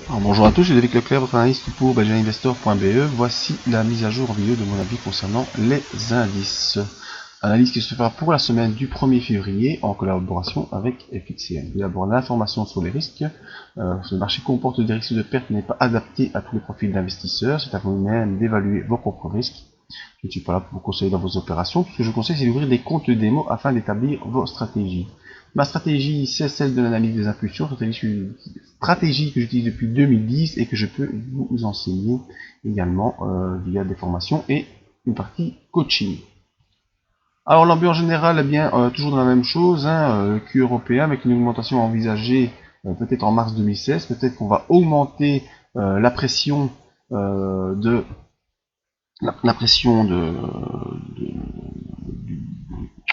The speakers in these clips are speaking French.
Alors, bonjour à tous, je suis David Leclerc, votre analyste pour belgianinvestor.be. Voici la mise à jour en vidéo de mon avis concernant les indices. Analyse qui se fera pour la semaine du 1er février en collaboration avec FXCM. D'abord l'information sur les risques. Ce marché comporte des risques de perte n'est pas adapté à tous les profils d'investisseurs. C'est à vous-même d'évaluer vos propres risques. Je ne suis pas là pour vous conseiller dans vos opérations. Tout ce que je vous conseille, c'est d'ouvrir des comptes démo afin d'établir vos stratégies. Ma stratégie, c'est celle de l'analyse des impulsions, stratégie que j'utilise depuis 2010 et que je peux vous enseigner également via des formations et une partie coaching. Alors l'ambiance générale, eh bien, toujours dans la même chose, le Q européen avec une augmentation envisagée peut-être en mars 2016, peut-être qu'on va augmenter la pression de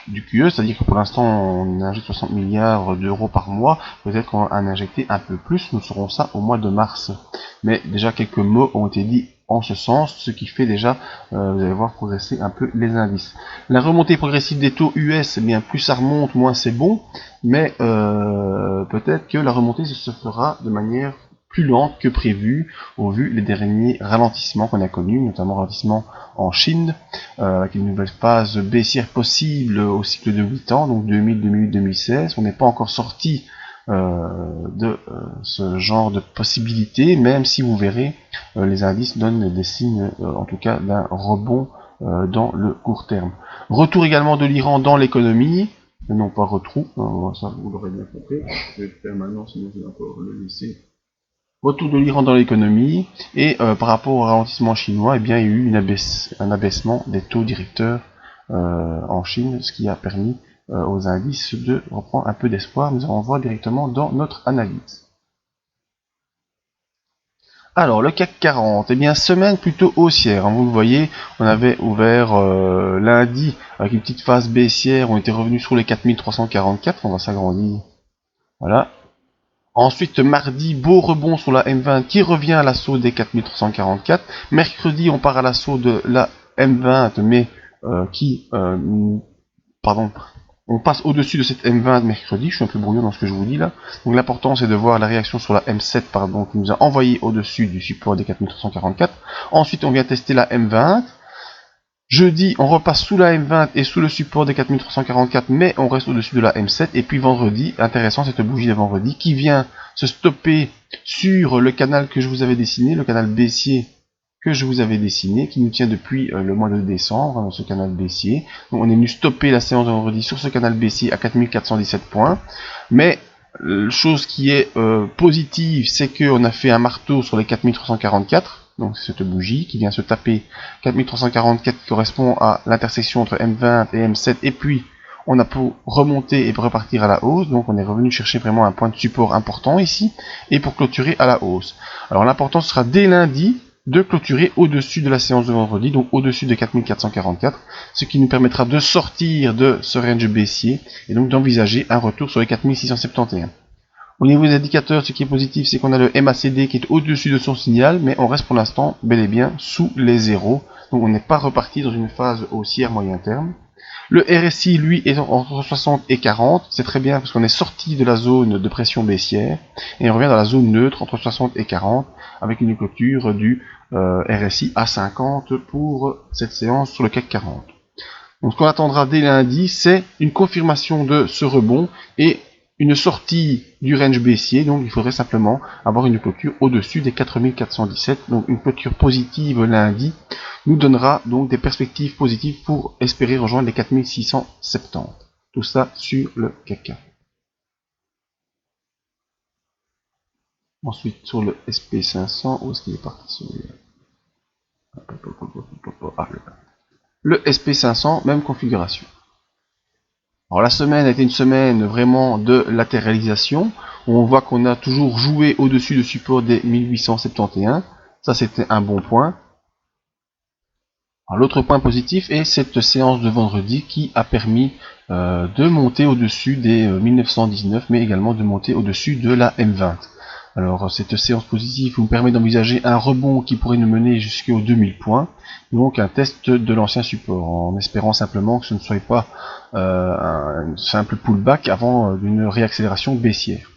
du QE, c'est-à-dire que pour l'instant on injecte 60 milliards d'euros par mois, peut-être qu'on va en injecter un peu plus, nous saurons ça au mois de mars. Mais déjà quelques mots ont été dit en ce sens, ce qui fait déjà, vous allez voir, progresser un peu les indices. La remontée progressive des taux US, eh bien plus ça remonte, moins c'est bon, mais peut-être que la remontée se fera de manière plus lente que prévu au vu des derniers ralentissements qu'on a connus, notamment ralentissement en Chine, avec une nouvelle phase baissière possible au cycle de 8 ans, donc 2000, 2008, 2016. On n'est pas encore sorti de ce genre de possibilités, même si vous verrez, les indices donnent des signes, en tout cas, d'un rebond dans le court terme. Retour également de l'Iran dans l'économie, non pas retrou, ça vous l'aurez bien compris, je vais le faire maintenant, sinon je vais encore le laisser. Retour de l'Iran dans l'économie, et par rapport au ralentissement chinois, eh bien, il y a eu un abaissement des taux directeurs en Chine, ce qui a permis aux indices de reprendre un peu d'espoir. Nous allons voir directement dans notre analyse. Alors, le CAC 40, eh bien, semaine plutôt haussière, vous le voyez, on avait ouvert lundi avec une petite phase baissière, on était revenu sur les 4344, on va s'agrandir, voilà. Ensuite, mardi, beau rebond sur la M20 qui revient à l'assaut des 4344. Mercredi, on part à l'assaut de la M20, mais on passe au-dessus de cette M20 mercredi. Je suis un peu brouillon dans ce que je vous dis là. Donc l'important, c'est de voir la réaction sur la M7, qui nous a envoyé au-dessus du support des 4344. Ensuite, on vient tester la M20. Jeudi, on repasse sous la M20 et sous le support des 4344, mais on reste au-dessus de la M7. Et puis vendredi, intéressant cette bougie de vendredi, qui vient se stopper sur le canal que je vous avais dessiné, le canal baissier que je vous avais dessiné, qui nous tient depuis le mois de décembre, ce canal baissier. Donc on est venu stopper la séance de vendredi sur ce canal baissier à 4417 points. Mais chose qui est positive, c'est qu'on a fait un marteau sur les 4344. Donc c'est cette bougie qui vient se taper 4344 qui correspond à l'intersection entre M20 et M7, et puis on a pour remonter et repartir à la hausse, donc on est revenu chercher vraiment un point de support important ici, et pour clôturer à la hausse. Alors l'important sera dès lundi de clôturer au-dessus de la séance de vendredi, donc au-dessus de 4444, ce qui nous permettra de sortir de ce range baissier, et donc d'envisager un retour sur les 4671. Au niveau des indicateurs, ce qui est positif, c'est qu'on a le MACD qui est au-dessus de son signal, mais on reste pour l'instant bel et bien sous les zéros. Donc on n'est pas reparti dans une phase haussière moyen terme. Le RSI, lui, est entre 60 et 40. C'est très bien parce qu'on est sorti de la zone de pression baissière et on revient dans la zone neutre entre 60 et 40 avec une clôture du RSI à 50 pour cette séance sur le CAC 40. Donc ce qu'on attendra dès lundi, c'est une confirmation de ce rebond et une sortie du range baissier, donc il faudrait simplement avoir une clôture au-dessus des 4417, donc une clôture positive lundi nous donnera donc des perspectives positives pour espérer rejoindre les 4670. Tout ça sur le CAC. Ensuite sur le SP500, où est-ce qu'il est parti celui-là? Le SP500, même configuration. Alors la semaine a été une semaine vraiment de latéralisation, où on voit qu'on a toujours joué au-dessus du support des 1871, ça c'était un bon point. L'autre point positif est cette séance de vendredi qui a permis de monter au-dessus des 1919, mais également de monter au-dessus de la M20. Alors cette séance positive vous permet d'envisager un rebond qui pourrait nous mener jusqu'aux 2000 points, donc un test de l'ancien support, en espérant simplement que ce ne soit pas un simple pullback avant d'une réaccélération baissière.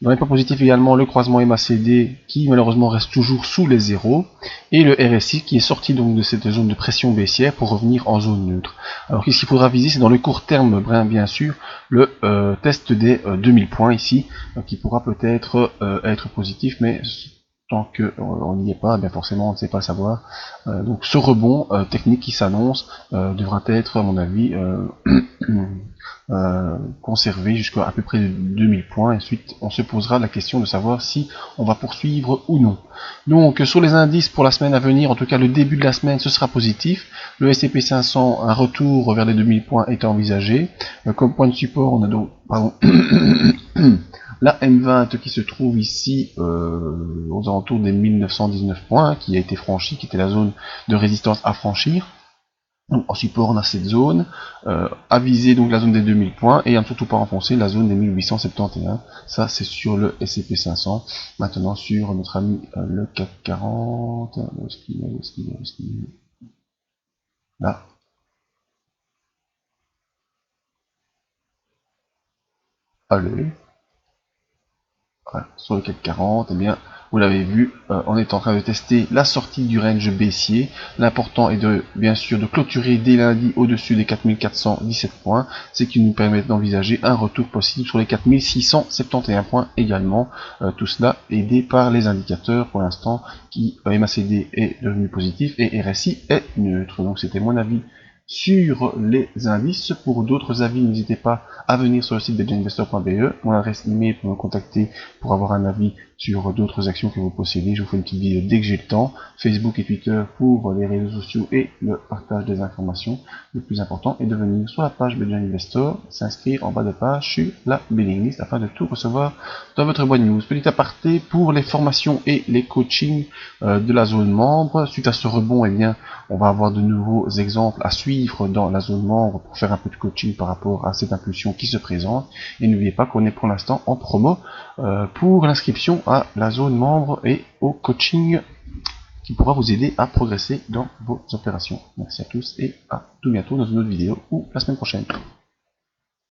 Dans les points positifs également, le croisement MACD qui malheureusement reste toujours sous les zéros, et le RSI qui est sorti donc de cette zone de pression baissière pour revenir en zone neutre. Alors qu'est-ce qu'il faudra viser? C'est dans le court terme, bien sûr, le test des 2000 points ici, qui pourra peut-être être positif, mais tant qu'on n'y est pas, bien forcément on ne sait pas savoir. Donc ce rebond technique qui s'annonce devra être, à mon avis, conservé jusqu'à à peu près 2000 points, et ensuite on se posera la question de savoir si on va poursuivre ou non. Donc sur les indices pour la semaine à venir, en tout cas le début de la semaine, ce sera positif. Le S&P 500, un retour vers les 2000 points est envisagé. Comme point de support, on a donc la M20 qui se trouve ici aux alentours des 1919 points, qui a été franchie, qui était la zone de résistance à franchir. Donc, en support, on a cette zone, à viser donc la zone des 2000 points, et à ne surtout pas enfoncer la zone des 1871. Ça, c'est sur le S&P 500. Maintenant, sur notre ami le CAC 40, où est-ce qu'il est, là. Allez. Voilà, sur le CAC 40, eh bien, vous l'avez vu, on est en train de tester la sortie du range baissier. L'important est de, bien sûr, de clôturer dès lundi au-dessus des 4417 points, ce qui nous permet d'envisager un retour possible sur les 4671 points également. Tout cela aidé par les indicateurs pour l'instant qui MACD est devenu positif et RSI est neutre. Donc c'était mon avis sur les indices. Pour d'autres avis, n'hésitez pas à venir sur le site de mon adresse email pour me contacter pour avoir un avis sur d'autres actions que vous possédez. Je vous fais une petite vidéo dès que j'ai le temps. Facebook et Twitter pour les réseaux sociaux et le partage des informations. Le plus important est de venir sur la page Belgian Investor, s'inscrire en bas de page sur la mailing list afin de tout recevoir dans votre boîte news. Petit aparté pour les formations et les coachings de la zone membre. Suite à ce rebond, eh bien, on va avoir de nouveaux exemples à suivre dans la zone membre pour faire un peu de coaching par rapport à cette impulsion qui se présente. Et n'oubliez pas qu'on est pour l'instant en promo pour l'inscription à la zone membre et au coaching qui pourra vous aider à progresser dans vos opérations. Merci à tous et à tout bientôt dans une autre vidéo ou la semaine prochaine.